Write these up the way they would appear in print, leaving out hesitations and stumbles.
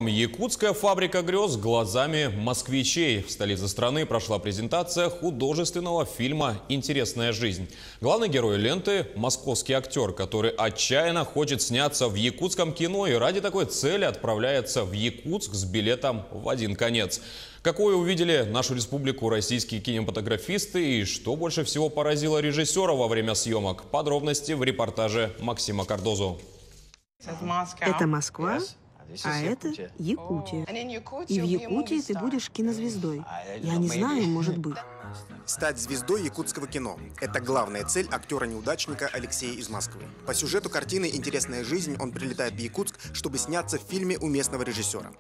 Якутская фабрика грез глазами москвичей. В столице страны прошла презентация художественного фильма «Интересная жизнь». Главный герой ленты – московский актер, который отчаянно хочет сняться в якутском кино и ради такой цели отправляется в Якутск с билетом в один конец. Какое увидели нашу республику российские кинематографисты и что больше всего поразило режиссера во время съемок? Подробности в репортаже Максима Кардозу. Это Москва. А это Якутия. И в Якутии ты будешь кинозвездой. Я не знаю, может быть. Стать звездой якутского кино – это главная цель актера-неудачника Алексея из Москвы. По сюжету картины «Интересная жизнь» он прилетает в Якутск, чтобы сняться в фильме у местного режиссера.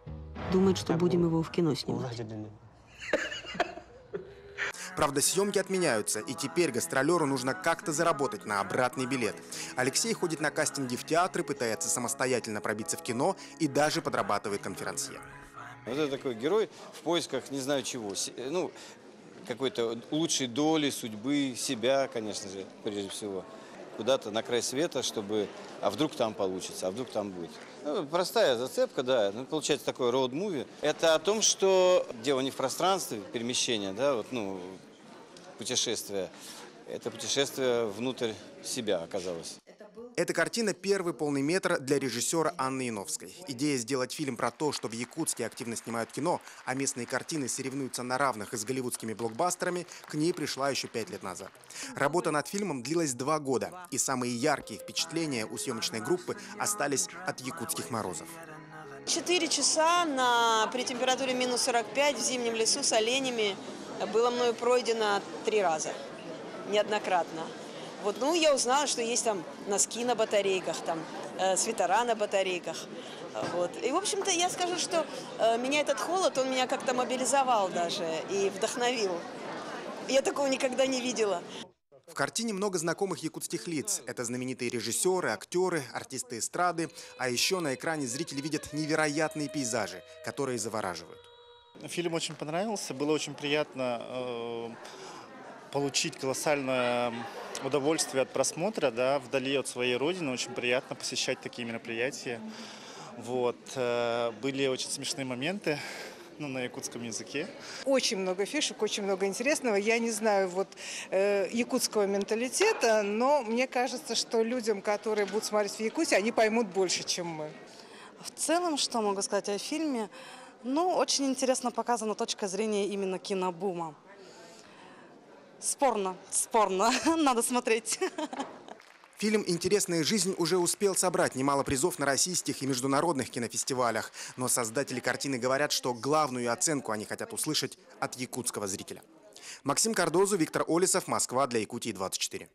Думает, что будем его в кино снимать. Правда, съемки отменяются, и теперь гастролеру нужно как-то заработать на обратный билет. Алексей ходит на кастинги в театры, пытается самостоятельно пробиться в кино и даже подрабатывает конферансье. Вот это такой герой в поисках не знаю чего. Ну, какой-то лучшей доли, судьбы, себя, конечно же, прежде всего. Куда-то на край света, чтобы... А вдруг там получится, а вдруг там будет. Ну, простая зацепка, да. Ну, получается такой роуд-муви. Это о том, что дело не в пространстве, перемещение, да, вот, ну, путешествие. Это путешествие внутрь себя оказалось. Эта картина – первый полный метр для режиссера Анны Яновской. Идея сделать фильм про то, что в Якутске активно снимают кино, а местные картины соревнуются на равных с голливудскими блокбастерами, к ней пришла еще 5 лет назад. Работа над фильмом длилась 2 года, и самые яркие впечатления у съемочной группы остались от якутских морозов. 4 часа при температуре минус 45 в зимнем лесу с оленями было мною пройдено 3 раза, неоднократно. Вот, ну, я узнала, что есть там носки на батарейках, там свитера на батарейках. Вот. И, в общем-то, я скажу, что меня этот холод, он меня как-то мобилизовал даже и вдохновил. Я такого никогда не видела. В картине много знакомых якутских лиц. Это знаменитые режиссеры, актеры, артисты эстрады. А еще на экране зрители видят невероятные пейзажи, которые завораживают. Фильм очень понравился. Было очень приятно получить колоссальное удовольствие от просмотра, да, вдали от своей родины. Очень приятно посещать такие мероприятия. Вот. Были очень смешные моменты, ну, на якутском языке. Очень много фишек, очень много интересного. Я не знаю якутского менталитета, но мне кажется, что людям, которые будут смотреть в Якутии, они поймут больше, чем мы. В целом, что могу сказать о фильме? Ну, очень интересно показана точка зрения именно кинобума. Спорно, надо смотреть. Фильм «Интересная жизнь» уже успел собрать немало призов на российских и международных кинофестивалях. Но создатели картины говорят, что главную оценку они хотят услышать от якутского зрителя. Максим Кардозу, Виктор Олесов, Москва, для Якутии 24.